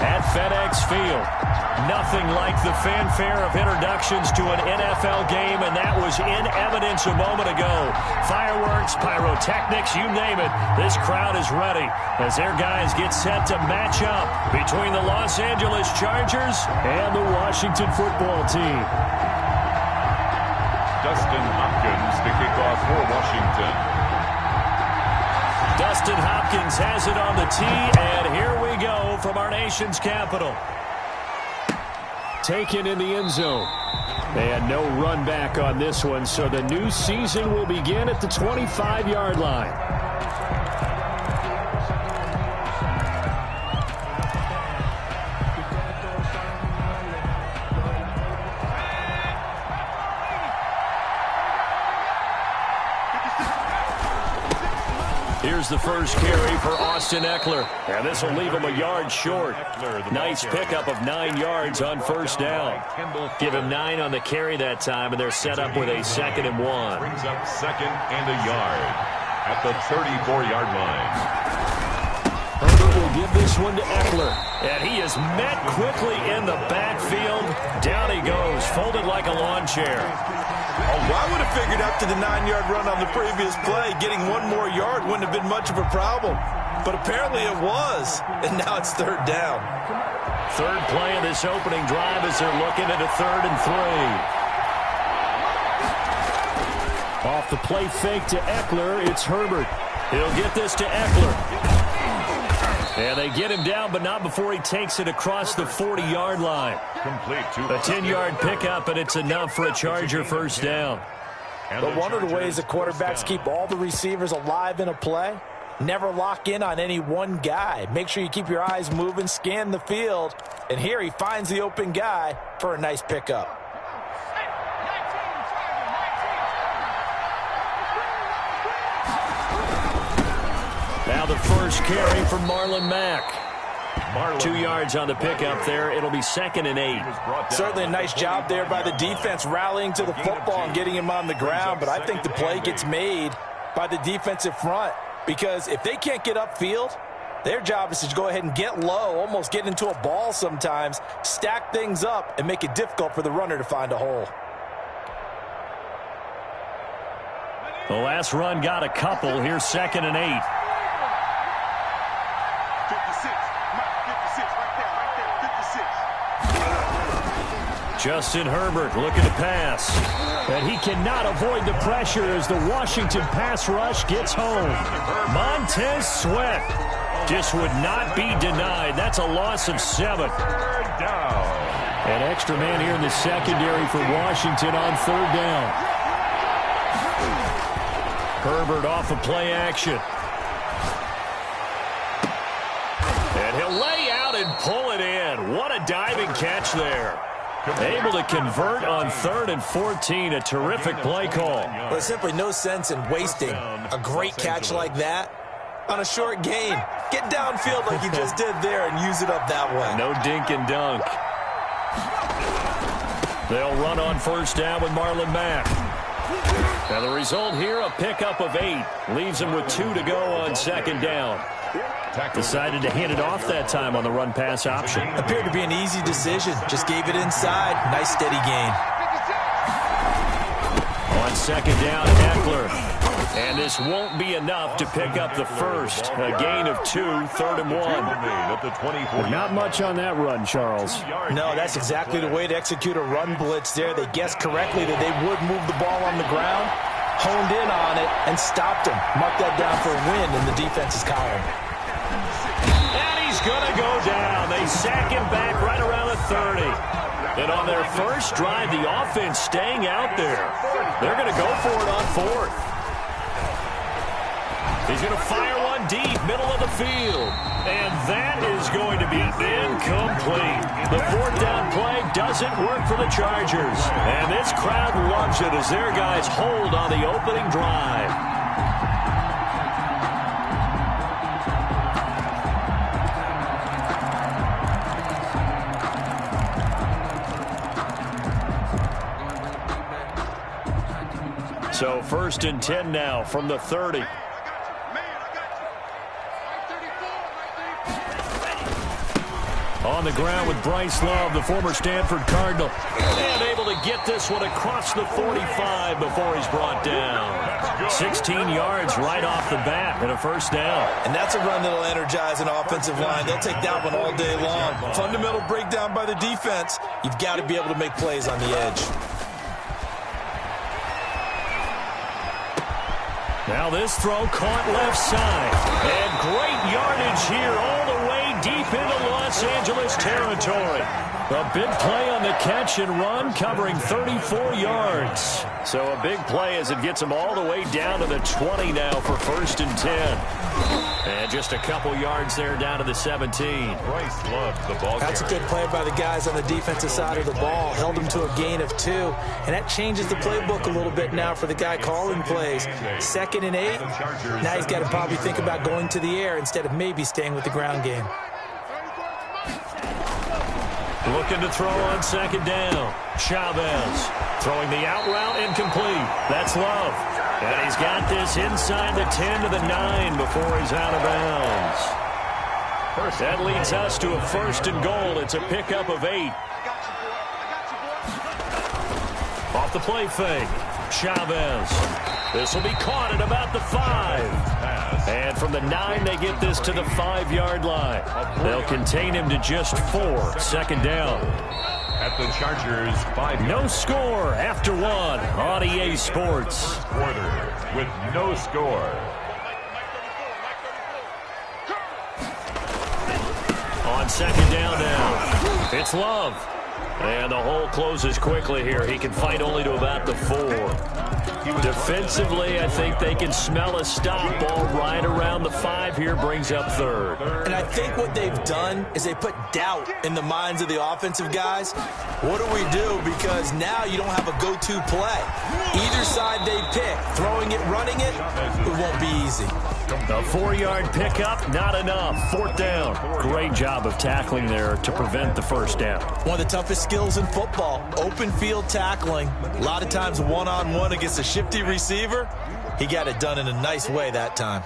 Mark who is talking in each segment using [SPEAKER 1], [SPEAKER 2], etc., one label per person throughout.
[SPEAKER 1] at FedEx Field. Nothing like the fanfare of introductions to an NFL game, and that was in evidence a moment ago. Fireworks, pyrotechnics, you name it. This crowd is ready as their guys get set to match up between the Los Angeles Chargers and the Washington football team.
[SPEAKER 2] Dustin Hopkins to kick off for Washington.
[SPEAKER 1] Dustin Hopkins has it on the tee, and here we go from our nation's capital. Taken in the end zone. And no run back on this one, so the new season will begin at the 25-yard line. Here's the first carry for Austin Eckler. And this will leave him a yard short. Nice pickup of 9 yards on first down. Give him 9 on the carry that time, and they're set up with a 2nd and 1.
[SPEAKER 2] Brings up 2nd and a yard at the 34-yard line.
[SPEAKER 1] Herbert will give this one to Eckler. And he is met quickly in the backfield. Down he goes, folded like a lawn chair.
[SPEAKER 3] Oh, I would have figured after the 9-yard run on the previous play, getting 1 more yard wouldn't have been much of a problem. But apparently it was, and now it's 3rd down.
[SPEAKER 1] Third play of this opening drive as they're looking at a 3rd and 3. Off the play fake to Eckler, it's Herbert. He'll get this to Eckler. And they get him down, but not before he takes it across the 40-yard line.
[SPEAKER 2] Complete to
[SPEAKER 1] a 10-yard pickup, and it's enough for a Charger first down.
[SPEAKER 3] But one of the ways the quarterbacks keep all the receivers alive in a play, never lock in on any one guy. Make sure you keep your eyes moving, scan the field, and here he finds the open guy for a nice pickup.
[SPEAKER 1] Now the first carry for Marlon Mack. 2 yards on the pickup there. It'll be 2nd and 8.
[SPEAKER 3] Certainly a nice job there by the defense rallying to the football and getting him on the ground, but I think the play gets made by the defensive front because if they can't get upfield, their job is to go ahead and get low, almost get into a ball sometimes, stack things up, and make it difficult for the runner to find a hole.
[SPEAKER 1] The last run got a couple. Here's 2nd and 8. Justin Herbert looking to pass. And he cannot avoid the pressure as the Washington pass rush gets home. Montez Sweat just would not be denied. That's a loss of 7. An extra man here in the secondary for Washington on 3rd down. Herbert off of play action. And he'll lay out and pull it in. What a diving catch there. Able to convert on 3rd and 14. A terrific play call.
[SPEAKER 3] Well, there's simply no sense in wasting a great catch like that on a short gain. Get downfield like you just did there and use it up that way.
[SPEAKER 1] No dink and dunk. They'll run on first down with Marlon Mack. Now the result here, a pickup of 8. Leaves him with 2 to go on 2nd down. Decided to hand it off that time on the run-pass option.
[SPEAKER 3] Appeared to be an easy decision. Just gave it inside. Nice steady gain.
[SPEAKER 1] On 2nd down, Eckler. And this won't be enough to pick up the first. A gain of 2, 3rd and 1. Not much on that run, Charles.
[SPEAKER 3] No, that's exactly the way to execute a run blitz there. They guessed correctly that they would move the ball on the ground, honed in on it, and stopped him. Mark that down for a win in the defense's column.
[SPEAKER 1] And he's going to go down. They sack him back right around the 30. And on their first drive, the offense staying out there. They're going to go for it on 4th. He's going to fire one deep, middle of the field. And that is going to be incomplete. The 4th down play doesn't work for the Chargers. And this crowd loves it as their guys hold on the opening drive. So 1st and 10 now from the 30. On the ground with Bryce Love, the former Stanford Cardinal. And able to get this one across the 45 before he's brought down. 16 yards right off the bat and a first down.
[SPEAKER 3] And that's a run that'll energize an offensive line. They'll take that one all day long. Fundamental breakdown by the defense. You've got to be able to make plays on the edge.
[SPEAKER 1] Now this throw caught left side. And great yardage here all the way deep into Los Angeles territory. A big play on the catch and run, covering 34 yards. So a big play as it gets him all the way down to the 20 now for 1st and 10. And just a couple yards there down to the 17.
[SPEAKER 2] Bryce loves the ball.
[SPEAKER 3] That's a good play by the guys on the defensive side of the ball. Held him to a gain of 2. And that changes the playbook a little bit now for the guy calling plays. 2nd and 8. Now he's got to probably think about going to the air instead of maybe staying with the ground game.
[SPEAKER 1] Looking to throw on 2nd down. Chavez throwing the out route incomplete. That's Love. And he's got this inside the 10 to the 9 before he's out of bounds. That leads us to a 1st and goal. It's a pickup of 8. Off the play fake. Chavez. This will be caught at about the 5. And from the 9, they get this to the 5-yard line. They'll contain him to just 4. 2nd down.
[SPEAKER 2] At the Chargers, 5
[SPEAKER 1] No score after 1 on EA Sports.
[SPEAKER 2] quarter with no score.
[SPEAKER 1] On 2nd down now, it's Love. And the hole closes quickly here. He can fight only to about the 4. Defensively, I think they can smell a stop. Ball right around the 5 here, brings up 3rd.
[SPEAKER 3] And I think what they've done is they put doubt in the minds of the offensive guys. What do we do? Because now you don't have a go-to play. Either side they pick, throwing it, running it, it won't be easy.
[SPEAKER 1] A 4-yard pickup, not enough. 4th down. Great job of tackling there to prevent the 1st down.
[SPEAKER 3] One of the toughest skills in football, open field tackling. A lot of times one-on-one against a shifty receiver. He got it done in a nice way that time.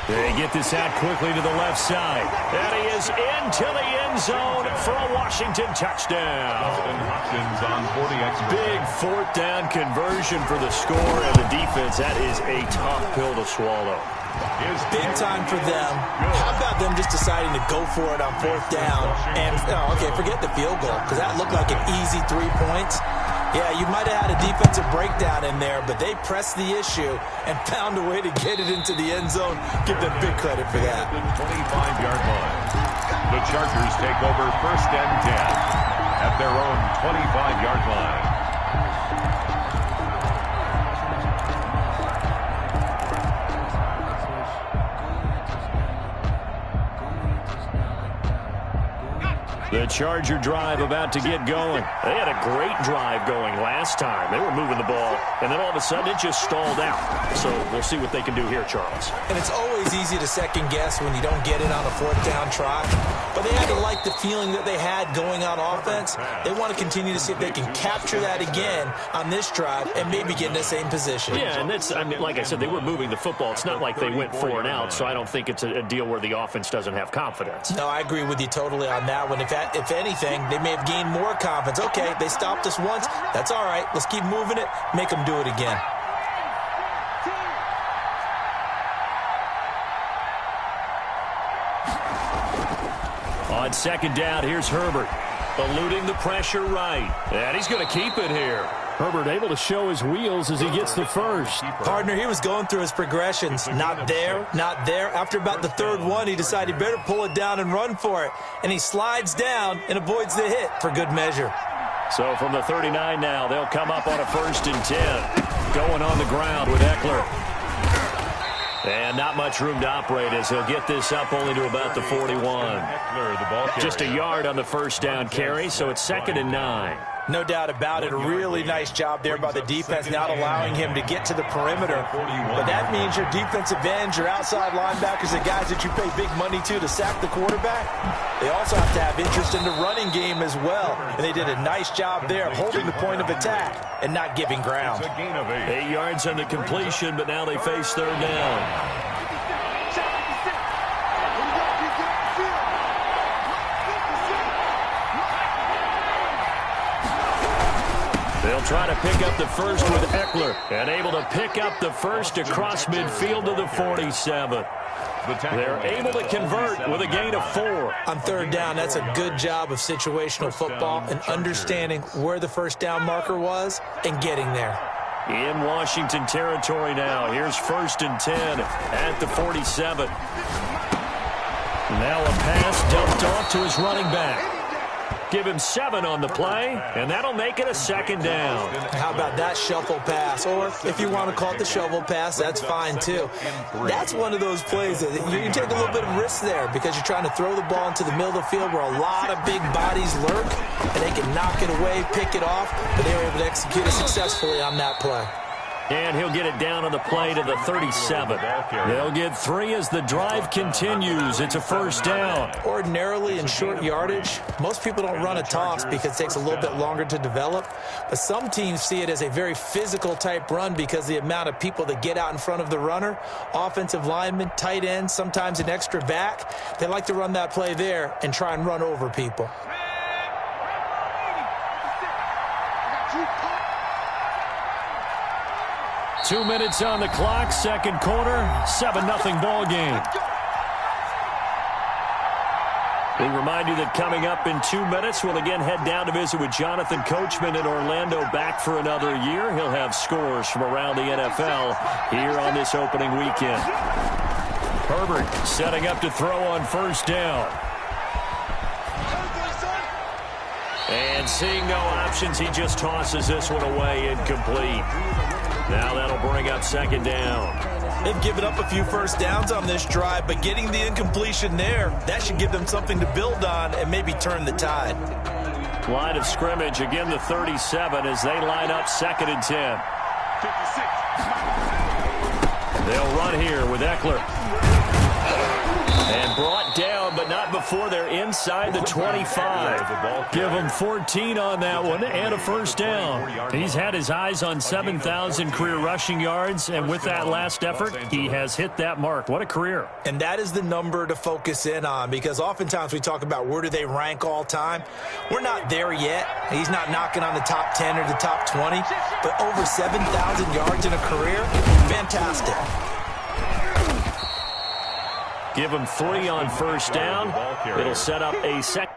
[SPEAKER 1] They get this out quickly to the left side. And he is into the end zone for a Washington touchdown.
[SPEAKER 2] Hopkins on 40x.
[SPEAKER 1] Big 4th down conversion for the score and the defense. That is a tough pill to swallow.
[SPEAKER 3] Big time for them. How about them just deciding to go for it on 4th down? And, okay, forget the field goal, because that looked like an easy 3 points. Yeah, you might have had a defensive breakdown in there, but they pressed the issue and found a way to get it into the end zone. Give them big credit for that.
[SPEAKER 2] The 25-yard line. The Chargers take over 1st and 10 at their own 25-yard line.
[SPEAKER 1] The Charger drive about to get going. They had a great drive going last time. They were moving the ball, and then all of a sudden it just stalled out. So we'll see what they can do here, Charles.
[SPEAKER 3] And it's always easy to second guess when you don't get it on a 4th down try. But they had to like the feeling that they had going on offense. They want to continue to see if they can capture that again on this drive and maybe get in the same position.
[SPEAKER 1] Yeah, and that's, I mean, like I said, they were moving the football. It's not like they went 4 and out, so I don't think it's a deal where the offense doesn't have confidence.
[SPEAKER 3] No, I agree with you totally on that one. If anything, they may have gained more confidence. Okay, they stopped us once. That's all right. Let's keep moving it. Make them do it again.
[SPEAKER 1] On 2nd down, here's Herbert. Eluding the pressure right. And he's going to keep it here. Herbert able to show his wheels as he gets the 1st.
[SPEAKER 3] Partner, he was going through his progressions. Not there, not there. After about the 3rd one, he decided he better pull it down and run for it. And he slides down and avoids the hit for good measure.
[SPEAKER 1] So from the 39 now, they'll come up on a 1st and 10. Going on the ground with Eckler. And not much room to operate as he'll get this up only to about the 41. Just a yard on the 1st down carry, so it's 2nd and 9.
[SPEAKER 3] No doubt about it. A really nice job there by the defense, not allowing him to get to the perimeter. But that means your defensive ends, your outside linebackers, the guys that you pay big money to sack the quarterback, they also have to have interest in the running game as well. And they did a nice job there of holding the point of attack and not giving ground.
[SPEAKER 1] 8 yards on the completion, but now they face 3rd down. try to pick up the first with Eckler, and able to pick up the first across midfield to the 47. They're able to convert with a gain of 4.
[SPEAKER 3] On third down, that's a good job of situational football and understanding where the first down marker was and getting there.
[SPEAKER 1] In Washington territory now. Here's 1st and 10 at the 47. Now a pass dumped off to his running back. Give him 7 on the play, and that'll make it a 2nd down.
[SPEAKER 3] How about that shuffle pass? Or if you want to call it the shovel pass, that's fine too. That's one of those plays that you take a little bit of risk there because you're trying to throw the ball into the middle of the field where a lot of big bodies lurk, and they can knock it away, pick it off, but they were able to execute it successfully on that play.
[SPEAKER 1] And he'll get it down on the play to the 37. They'll get 3 as the drive continues. It's a 1st down.
[SPEAKER 3] Ordinarily in short yardage, most people don't run a toss because it takes a little bit longer to develop. But some teams see it as a very physical type run because the amount of people that get out in front of the runner, offensive linemen, tight ends, sometimes an extra back. They like to run that play there and try and run over people.
[SPEAKER 1] Two minutes on the clock, second quarter, 7-0 ball game. We remind you that coming up in 2 minutes, we'll again head down to visit with Jonathan Coachman in Orlando, back for another year. He'll have scores from around the NFL here on this opening weekend. Herbert setting up to throw on 1st down. And seeing no options, he just tosses this one away, incomplete. Now that'll bring up 2nd down.
[SPEAKER 3] They've given up a few first downs on this drive, but getting the incompletion there, that should give them something to build on and maybe turn the tide.
[SPEAKER 1] Line of scrimmage, again the 37 as they line up 2nd and 10. They'll run here with Eckler. And brought down, but not before they're inside the 25. Give him 14 on that one and a 1st down. He's had his eyes on 7,000 career rushing yards, and with that last effort, he has hit that mark. What a career.
[SPEAKER 3] And that is the number to focus in on because oftentimes we talk about where do they rank all time. We're not there yet. He's not knocking on the top 10 or the top 20, but over 7,000 yards in a career, fantastic.
[SPEAKER 1] Give him 3 on 1st down. It'll set up a second.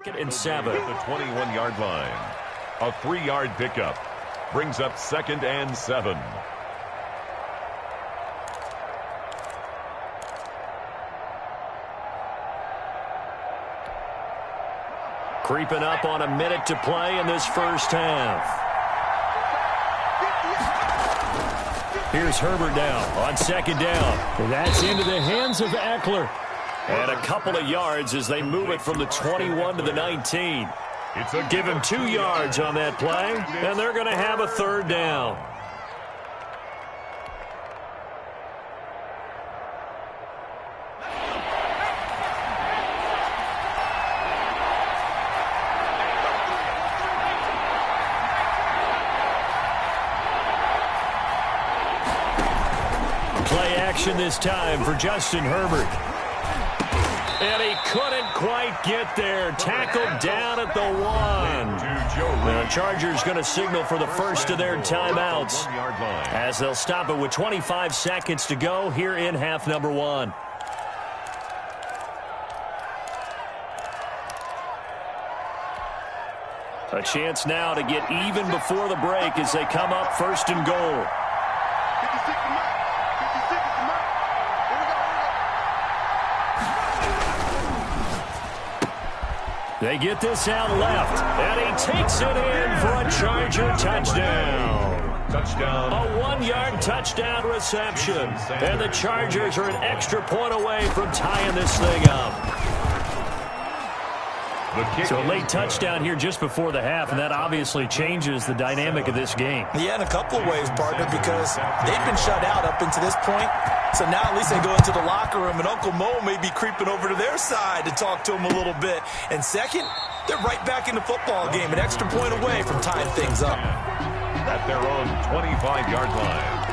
[SPEAKER 2] And 7 at the 21-yard line. A 3-yard pickup brings up 2nd and 7.
[SPEAKER 1] Creeping up on a minute to play in this first half. Here's Herbert now on 2nd down. That's into the hands of Eckler. And a couple of yards as they move it from the 21 to the 19. Give him 2 yards on that play, and they're going to have a 3rd down. Play action this time for Justin Herbert. And he couldn't quite get there. Tackled down at the 1. The Chargers going to signal for the first of their timeouts as they'll stop it with 25 seconds to go here in half number 1. A chance now to get even before the break as they come up 1st and goal. They get this out left, and he takes it in for a Charger touchdown.
[SPEAKER 2] Touchdown.
[SPEAKER 1] A 1-yard touchdown reception. And the Chargers are an extra point away from tying this thing up. So a late touchdown here just before the half, and that obviously changes the dynamic of this game.
[SPEAKER 3] Yeah, in a couple of ways, partner, because they've been shut out up until this point. So now at least they go into the locker room, and Uncle Mo may be creeping over to their side to talk to them a little bit. And second, they're right back in the football game, an extra point away from tying things up.
[SPEAKER 2] At their own 25-yard line.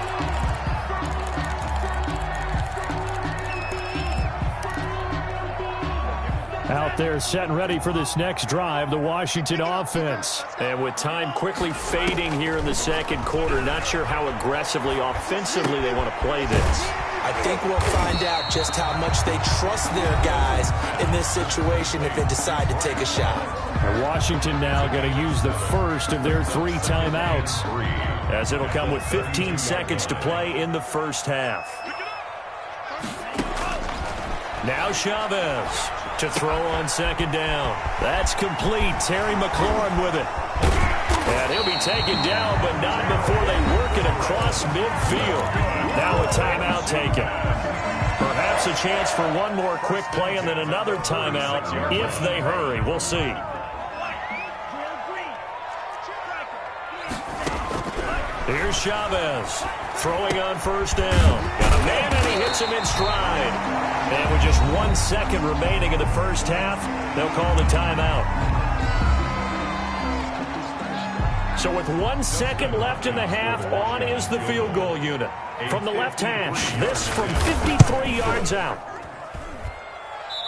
[SPEAKER 1] Out there set and ready for this next drive, the Washington offense. And with time quickly fading here in the second quarter, not sure how aggressively, offensively they want to play this.
[SPEAKER 3] I think we'll find out just how much they trust their guys in this situation if they decide to take a shot.
[SPEAKER 1] And Washington now going to use the first of their 3 timeouts, as it'll come with 15 seconds to play in the first half. Now Chavez to throw on second down. That's complete. Terry McLaurin with it. And he'll be taken down, but not before they work it across midfield. Now a timeout taken. Perhaps a chance for one more quick play and then another timeout if they hurry. We'll see. Here's Chavez throwing on first down. Got a man and he hits him in stride. And with just 1 second remaining in the first half, they'll call the timeout. So with 1 second left in the half, on is the field goal unit. From the left hash, this from 53 yards out.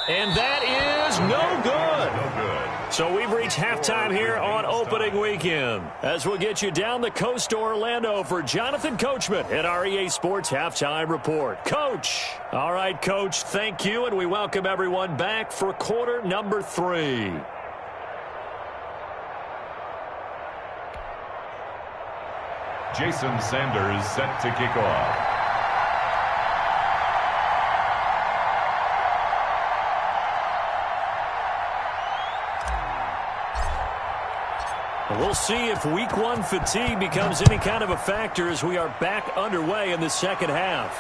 [SPEAKER 1] And that is no good. So we've reached halftime here on opening weekend. As we'll get you down the coast to Orlando for Jonathan Coachman at our EA Sports Halftime Report. Coach. All right, Coach, thank you, and we welcome everyone back for quarter number 3.
[SPEAKER 2] Jason Sanders set to kick off.
[SPEAKER 1] We'll see if week 1 fatigue becomes any kind of a factor as we are back underway in the second half.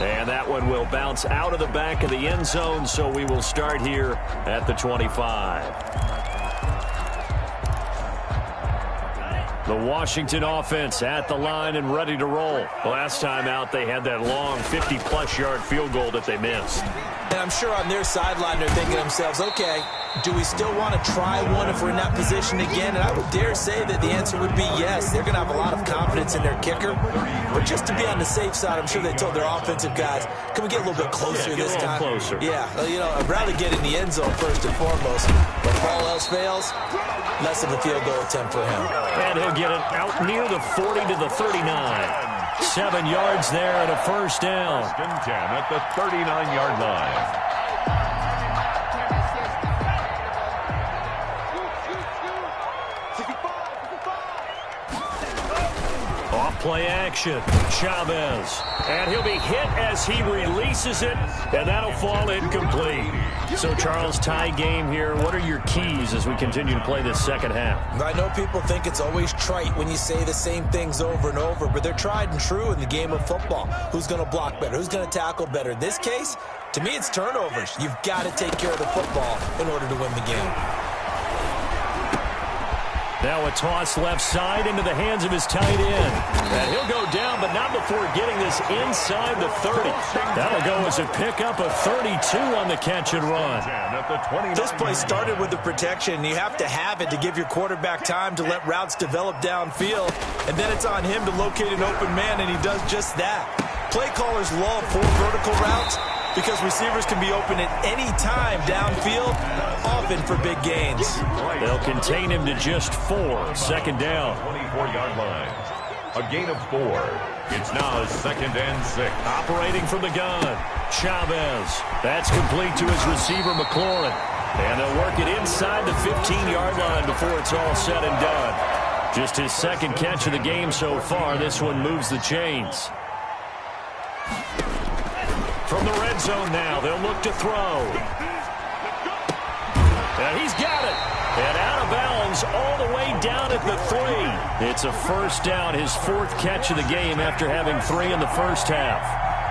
[SPEAKER 1] And that one will bounce out of the back of the end zone, so we will start here at the 25. The Washington offense at the line and ready to roll. Last time out, they had that long 50-plus yard field goal that they missed.
[SPEAKER 3] And I'm sure on their sideline they're thinking to themselves, okay, do we still want to try one if we're in that position again? And I would dare say that the answer would be yes. They're going to have a lot of confidence in their kicker. But just to be on the safe side, I'm sure they told their offensive guys, can we get a little bit closer this time?
[SPEAKER 1] Closer.
[SPEAKER 3] Yeah, you know, I'd rather get in the end zone first and foremost. But if all else fails, less of a field goal attempt for him.
[SPEAKER 1] And he'll get it out near the 40 to the 39. 7 yards there and a first down.
[SPEAKER 2] 10 at the 39-yard line.
[SPEAKER 1] Play action. Chavez. And he'll be hit as he releases it, and that'll fall incomplete. So, Charles, tie game here. What are your keys as we continue to play this second half?
[SPEAKER 3] I know people think it's always trite when you say the same things over and over, but they're tried and true in the game of football. Who's going to block better? Who's going to tackle better? In this case, to me, it's turnovers. You've got to take care of the football in order to win the game.
[SPEAKER 1] Now a toss left side into the hands of his tight end. And he'll go down, but not before getting this inside the 30. That'll go as a pickup of 32 on the catch and run.
[SPEAKER 3] This play started with the protection. You have to have it to give your quarterback time to let routes develop downfield. And then it's on him to locate an open man, and he does just that. Play callers love 4 vertical routes because receivers can be open at any time downfield, often for big gains.
[SPEAKER 1] They'll contain him to just 4. Second down.
[SPEAKER 2] 24-yard line. A gain of 4. It's now 2nd and 6.
[SPEAKER 1] Operating from the gun. Chavez. That's complete to his receiver, McLaurin. And they'll work it inside the 15-yard line before it's all said and done. Just his second catch of the game so far. This one moves the chains. From the red zone now, they'll look to throw. And he's got it. And out of bounds all the way down at the 3. It's a first down, his 4th catch of the game after having 3 in the first half.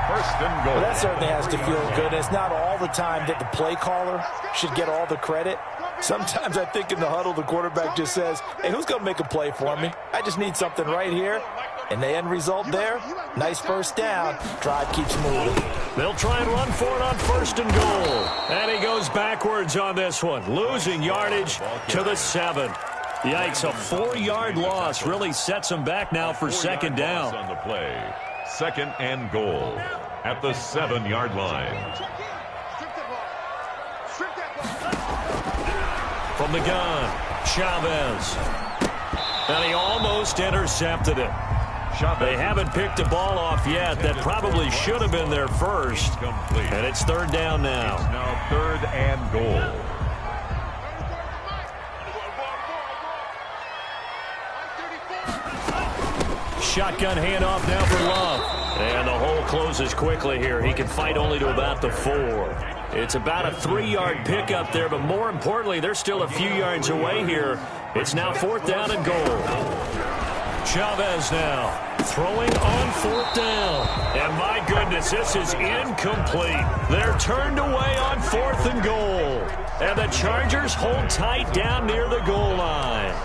[SPEAKER 2] First and goal.
[SPEAKER 3] Well, that certainly has to feel good. It's not all the time that the play caller should get all the credit. Sometimes I think in the huddle, the quarterback just says, hey, who's going to make a play for me? I just need something right here. And the end result there, nice first down. Drive keeps moving.
[SPEAKER 1] They'll try and run for it on first and goal. And he goes backwards on this one, losing yardage to the 7. Yikes, a 4-yard loss really sets him back now for second down.
[SPEAKER 2] On the play, second and goal at the 7-yard line.
[SPEAKER 1] From the gun, Chavez. And he almost intercepted it. They haven't picked a ball off yet. That probably should have been their first. And it's third down now.
[SPEAKER 2] It's now third and goal.
[SPEAKER 1] Shotgun handoff now for Love. And the hole closes quickly here. He can fight only to about the 4. It's about a 3-yard pickup there, but more importantly, they're still a few yards away here. It's now 4th down and goal. Chavez now throwing on 4th down. And my goodness, this is incomplete. They're turned away on 4th and goal. And the Chargers hold tight down near the goal line.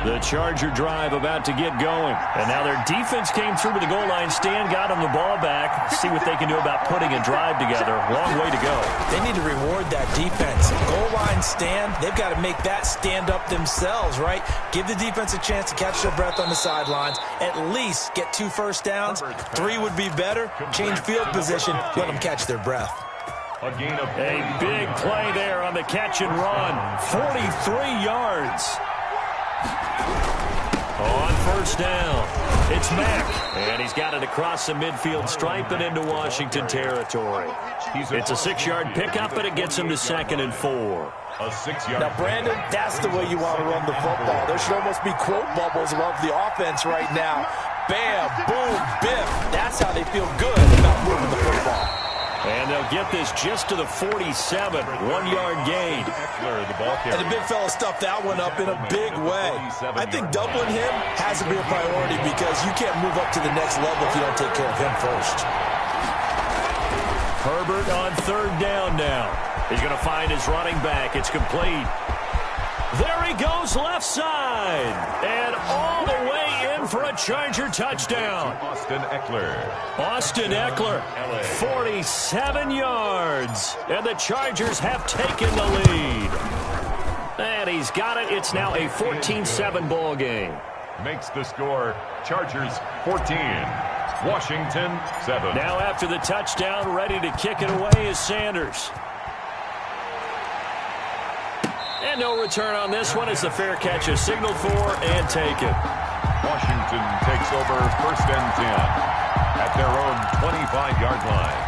[SPEAKER 1] The Charger drive about to get going. And now their defense came through to the goal line stand, got them the ball back. See what they can do about putting a drive together. Long way to go.
[SPEAKER 3] They need to reward that defense. Goal line stand, they've got to make that stand up themselves, right? Give the defense a chance to catch their breath on the sidelines. At least get 2 first downs. 3 would be better. Change field position. Let them catch their breath.
[SPEAKER 1] A big play there on the catch and run. 43 yards. On first down, it's Mack, and he's got it across the midfield stripe and into Washington territory. It's a 6-yard pickup, but it gets him to 2nd and 4.
[SPEAKER 2] A 6-yard.
[SPEAKER 3] Now, Brandon, that's the way you want to run the football. There should almost be quote bubbles above the offense right now. Bam, boom, biff. That's how they feel good about moving the football.
[SPEAKER 1] And they'll get this just to the 47, 1-yard gain.
[SPEAKER 3] And the big fella stuffed that one up in a big way. I think doubling him has to be a priority because you can't move up to the next level if you don't take care of him first.
[SPEAKER 1] Herbert on 3rd down now. He's going to find his running back. It's complete. There he goes left side. And all the way in for a Charger touchdown. Austin Eckler, 47 yards. And the Chargers have taken the lead. And he's got it. It's now a 14-7 ball game.
[SPEAKER 2] Makes the score Chargers 14, Washington 7.
[SPEAKER 1] Now after the touchdown, ready to kick it away is Sanders. And no return on this one as the fair catch is signaled for and taken.
[SPEAKER 2] Washington takes over first and 10 at their own 25-yard line.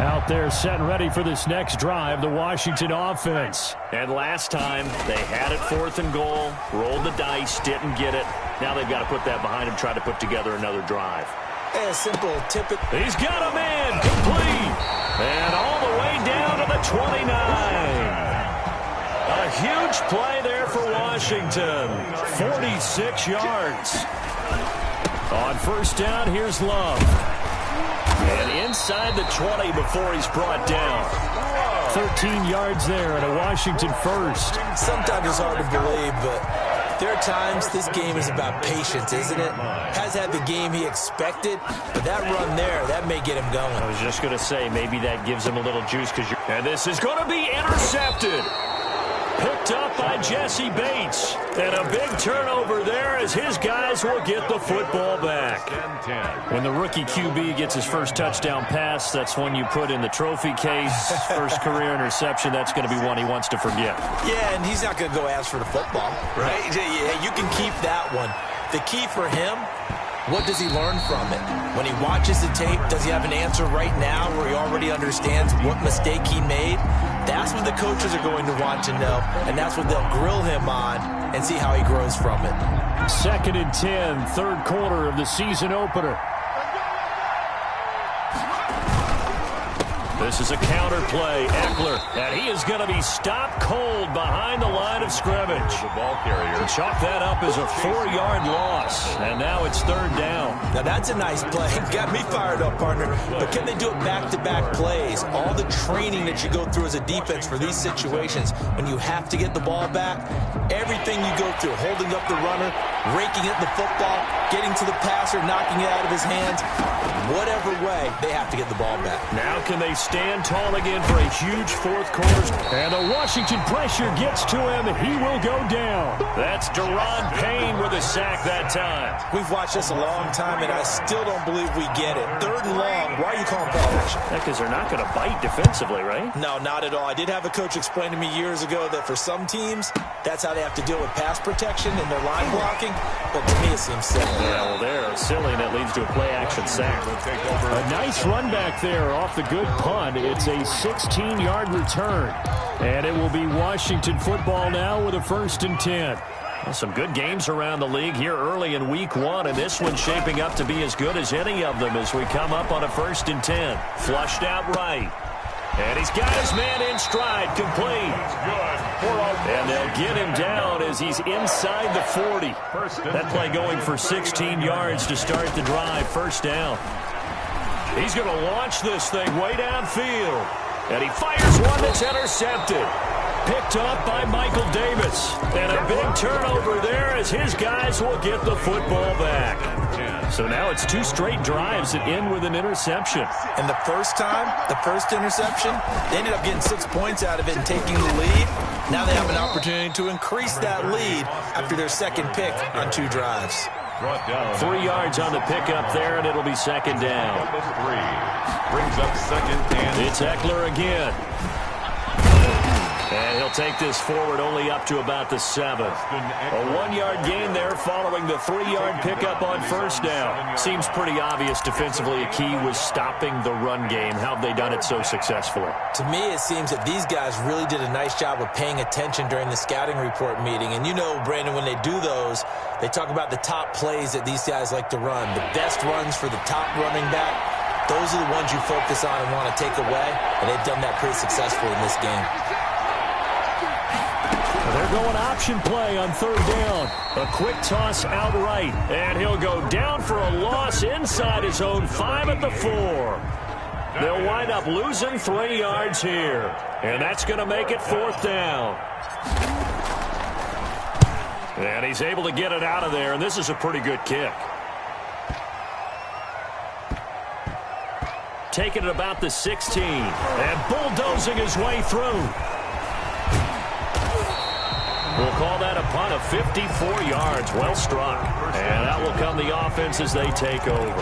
[SPEAKER 1] Out there set and ready for this next drive, the Washington offense. And last time they had it 4th and goal, rolled the dice, didn't get it. Now they've got to put that behind them, try to put together another drive.
[SPEAKER 3] A simple tip it.
[SPEAKER 1] He's got a man complete. And all the way down to the 29. A huge play there for Washington. 46 yards. On first down, here's Love. And inside the 20 before he's brought down. 13 yards there and a Washington first.
[SPEAKER 3] Sometimes it's hard to believe, but there are times this game is about patience, isn't it? Has had the game he expected, but that run there, that may get him going.
[SPEAKER 1] I was just going to say, maybe that gives him a little juice. And this is going to be intercepted. Picked up by Jesse Bates. And a big turnover there as his guys will get the football back. When the rookie QB gets his first touchdown pass, that's one you put in the trophy case. First career interception, that's going to be one he wants to forget.
[SPEAKER 3] Yeah, and he's not going to go ask for the football, right? Yeah, you can keep that one. The key for him, what does he learn from it? When he watches the tape, does he have an answer right now where he already understands what mistake he made? That's what the coaches are going to want to know, and that's what they'll grill him on and see how he grows from it.
[SPEAKER 1] 2nd and 10, 3rd quarter of the season opener. This is a counter play. Eckler, and he is going to be stopped cold behind the line of scrimmage.
[SPEAKER 2] The ball carrier.
[SPEAKER 1] Chalk that up as a 4-yard loss, and now it's 3rd down.
[SPEAKER 3] Now that's a nice play. Got me fired up, partner. But can they do it back-to-back plays? All the training that you go through as a defense for these situations, when you have to get the ball back, everything you go through, holding up the runner, raking at the football, getting to the passer, knocking it out of his hands, whatever way, they have to get the ball back.
[SPEAKER 1] Now can they stand tall again for a huge 4th quarter? And the Washington pressure gets to him. He will go down. That's Deron Payne with a sack that time.
[SPEAKER 3] We've watched this a long time, and I still don't believe we get it. 3rd and long. Why are you calling play action?
[SPEAKER 1] Because they're not going to bite defensively, right?
[SPEAKER 3] No, not at all. I did have a coach explain to me years ago that for some teams, that's how they have to deal with pass protection and their line blocking. But to me, it seems silly.
[SPEAKER 1] Yeah, well, they're silly, and that leads to a play-action sack. A nice run back there off the good punt. It's a 16-yard return. And it will be Washington football now with a 1st and 10. Well, some good games around the league here early in week 1, and this one's shaping up to be as good as any of them as we come up on a 1st and 10. Flushed out right. And he's got his man in stride, complete. And they'll get him down as he's inside the 40. That play going for 16 yards to start the drive, 1st down. He's going to launch this thing way downfield. And he fires one that's intercepted. Picked up by Michael Davis. And a big turnover there as his guys will get the football back. So now it's 2 straight drives that end with an interception.
[SPEAKER 3] And the first time, the first interception, they ended up getting 6 points out of it and taking the lead. Now they have an opportunity to increase that lead after their 2nd pick on 2 drives.
[SPEAKER 1] 3 yards on the pickup there, and it'll be 2nd down.
[SPEAKER 2] Brings up 2nd and
[SPEAKER 1] it's Eckler again. And he'll take this forward only up to about the 7. A 1-yard gain there following the 3-yard pickup on 1st down. Seems pretty obvious defensively a key was stopping the run game. How have they done it so successfully?
[SPEAKER 3] To me, it seems that these guys really did a nice job of paying attention during the scouting report meeting. And you know, Brandon, when they do those, they talk about the top plays that these guys like to run. The best runs for the top running back. Those are the ones you focus on and want to take away. And they've done that pretty successfully in this game.
[SPEAKER 1] They're going option play on 3rd down. A quick toss outright. And he'll go down for a loss inside his own 5 at the 4. They'll wind up losing 3 yards here. And that's going to make it 4th down. And he's able to get it out of there. And this is a pretty good kick. Taking it about the 16. And bulldozing his way through. We'll call that a punt of 54 yards. Well struck. And that will come the offense as they take over.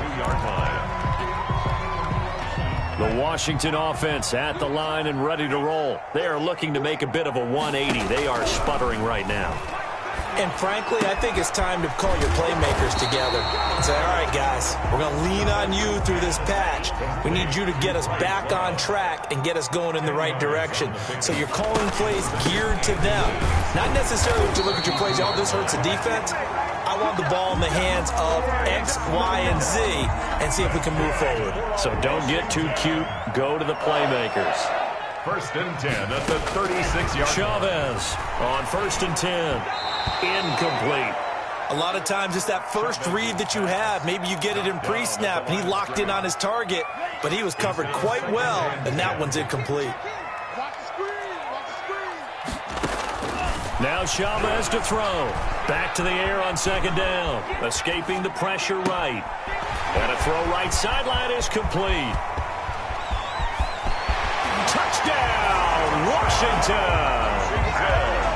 [SPEAKER 1] The Washington offense at the line and ready to roll. They are looking to make a bit of a 180. They are sputtering right now.
[SPEAKER 3] And frankly, I think it's time to call your playmakers together and say, all right, guys, we're going to lean on you through this patch. We need you to get us back on track and get us going in the right direction. So you're calling plays geared to them. Not necessarily to look at your plays, oh, this hurts the defense. I want the ball in the hands of X, Y, and Z and see if we can move forward.
[SPEAKER 1] So don't get too cute. Go to the playmakers.
[SPEAKER 2] 1st and 10 at the 36-yard.
[SPEAKER 1] Chavez on 1st and 10. Incomplete.
[SPEAKER 3] A lot of times it's that first read that you have. Maybe you get it in pre-snap, and he locked in on his target, but he was covered quite well, and that one's incomplete.
[SPEAKER 1] Now Chavez to throw. Back to the air on 2nd down. Escaping the pressure right. And a throw right sideline is complete. Touchdown, Washington.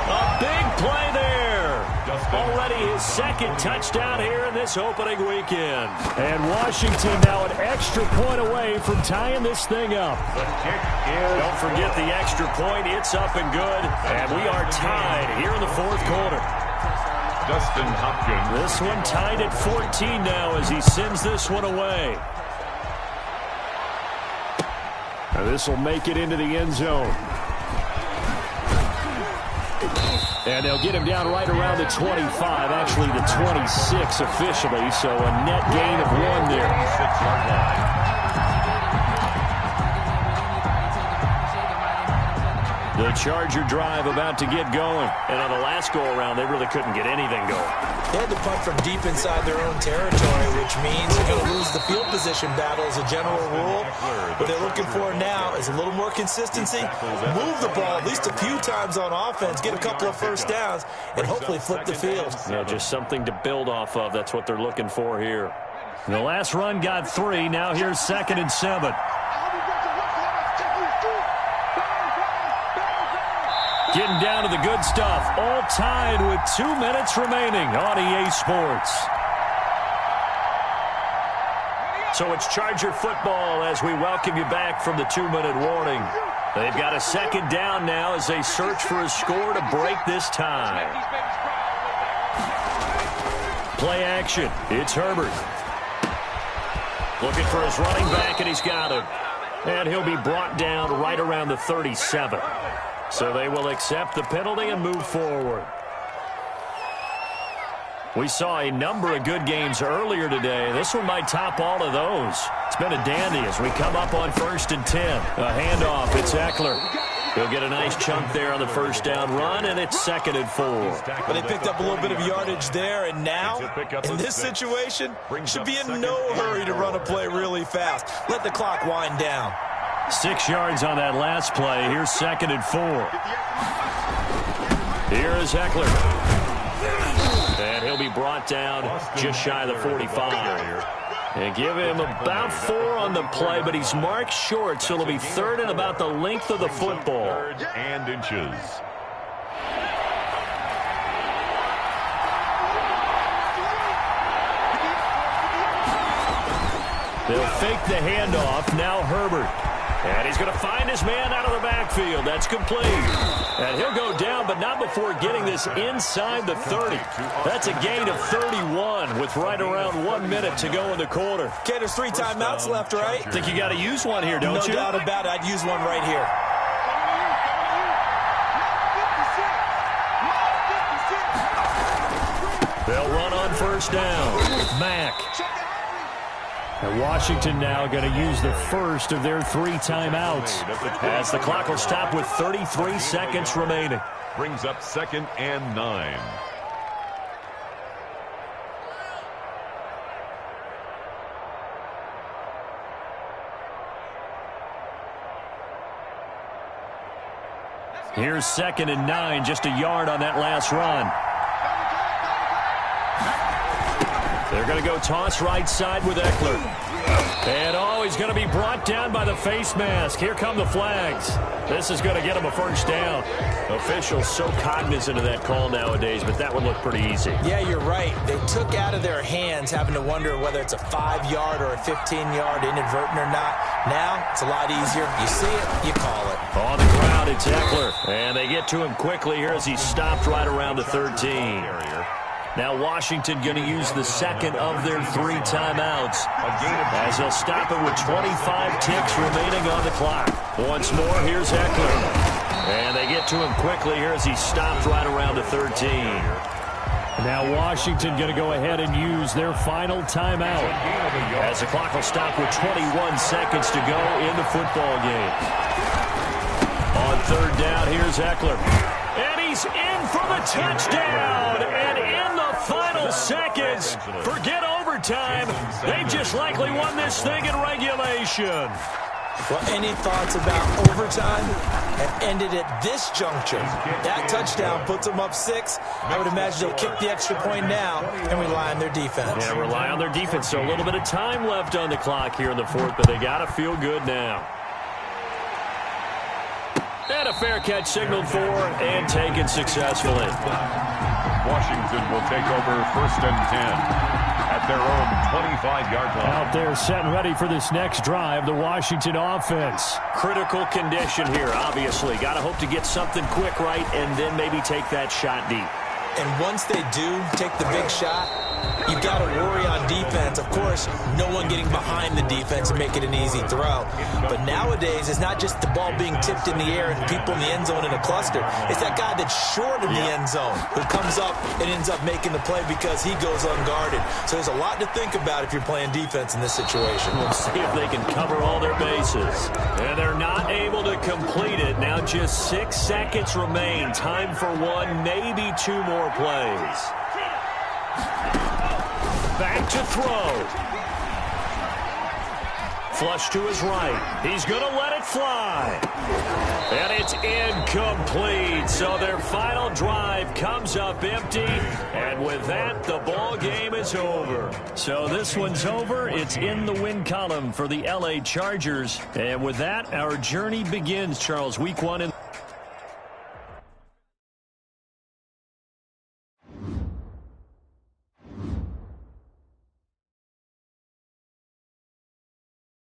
[SPEAKER 1] A big play there. Already his 2nd touchdown here in this opening weekend. And Washington now an extra point away from tying this thing up. Don't forget the extra point. It's up and good. And we are tied here in the 4th quarter.
[SPEAKER 2] Dustin Hopkins.
[SPEAKER 1] This one tied at 14 now as he sends this one away. Now this will make it into the end zone. And they'll get him down right around the 25, actually the 26 officially, so a net gain of 1 there. The Charger drive about to get going. And on the last go-around, they really couldn't get anything going.
[SPEAKER 3] They had to punt from deep inside their own territory, which means they're going to lose the field position battle as a general rule. What they're looking for now is a little more consistency, move the ball at least a few times on offense, get a couple of first downs, and hopefully flip the field.
[SPEAKER 1] Just something to build off of. That's what they're looking for here. The last run got 3. Now here's 2nd and 7. Getting down to the good stuff. All tied with 2 minutes remaining on EA Sports. So it's Charger football as we welcome you back from the 2-minute warning. They've got a 2nd down now as they search for a score to break this tie. Play action. It's Herbert. Looking for his running back, and he's got him. And he'll be brought down right around the 37. So they will accept the penalty and move forward. We saw a number of good games earlier today. This one might top all of those. It's been a dandy as we come up on 1st and 10. A handoff. It's Eckler. He'll get a nice chunk there on the first down run, and it's 2nd and 4.
[SPEAKER 3] But they picked up a little bit of yardage there, and now, in this situation, should be in no hurry to run a play really fast. Let the clock wind down.
[SPEAKER 1] 6 yards on that last play. Here's 2nd and 4. Here is Eckler. And he'll be brought down just shy of the 45. And give him about 4 on the play, but he's marked short, so it'll be 3rd and about the length of the football.
[SPEAKER 2] 3rd and inches.
[SPEAKER 1] They'll fake the handoff. Now Herbert. And he's going to find his man out of the backfield. That's complete. And he'll go down, but not before getting this inside the 30. That's a gain of 31 with right around 1 minute to go in the quarter.
[SPEAKER 3] Okay, there's 3 timeouts left, right?
[SPEAKER 1] Think you got to use one here, don't you?
[SPEAKER 3] No doubt about it. I'd use one right here.
[SPEAKER 1] They'll run on 1st down. Mack. And Washington now going to use the first of their 3 timeouts as the clock will stop with 33 seconds remaining.
[SPEAKER 2] Brings up 2nd and 9.
[SPEAKER 1] Here's 2nd and 9, just a yard on that last run. They're going to go toss right side with Eckler. And, he's going to be brought down by the face mask. Here come the flags. This is going to get him a 1st down. Officials so cognizant of that call nowadays, but that would look pretty easy.
[SPEAKER 3] Yeah, you're right. They took out of their hands having to wonder whether it's a 5-yard or a 15-yard inadvertent or not. Now, it's a lot easier. You see it, you call it.
[SPEAKER 1] On the ground, it's Eckler. And they get to him quickly here as he stopped right around the 13. Now Washington going to use the 2nd of their 3 timeouts as they'll stop it with 25 ticks remaining on the clock. Once more, here's Eckler. And they get to him quickly here as he stopped right around the 13. Now Washington going to go ahead and use their final timeout as the clock will stop with 21 seconds to go in the football game. On 3rd down, here's Eckler. And he's in for the touchdown. And in the final seconds, forget overtime. They've just likely won this thing in regulation.
[SPEAKER 3] Well, any thoughts about overtime have ended at this juncture? That touchdown puts them up 6. I would imagine they'll kick the extra point now and rely on their defense.
[SPEAKER 1] Yeah, rely on their defense. So a little bit of time left on the clock here in the 4th, but they got to feel good now. And a fair catch signaled for and taken successfully.
[SPEAKER 2] Washington will take over 1st and 10 at their own 25-yard line.
[SPEAKER 1] Out there set and ready for this next drive, the Washington offense. Critical condition here, obviously. Got to hope to get something quick right and then maybe take that shot deep.
[SPEAKER 3] And once they do take the big shot, You've got to worry on defense. Of course, no one getting behind the defense and make it an easy throw. But nowadays, it's not just the ball being tipped in the air and people in the end zone in a cluster. It's that guy that's short of the end zone who comes up and ends up making the play because he goes unguarded. So there's a lot to think about if you're playing defense in this situation.
[SPEAKER 1] We'll see if they can cover all their bases. And they're not able to complete it. Now just 6 seconds remain. Time for one, maybe 2 more plays. Back to throw. Flush to his right. He's going to let it fly. And it's incomplete. So their final drive comes up empty. And with that, the ball game is over. So this one's over. It's in the win column for the LA Chargers. And with that, our journey begins, Charles. Week 1 in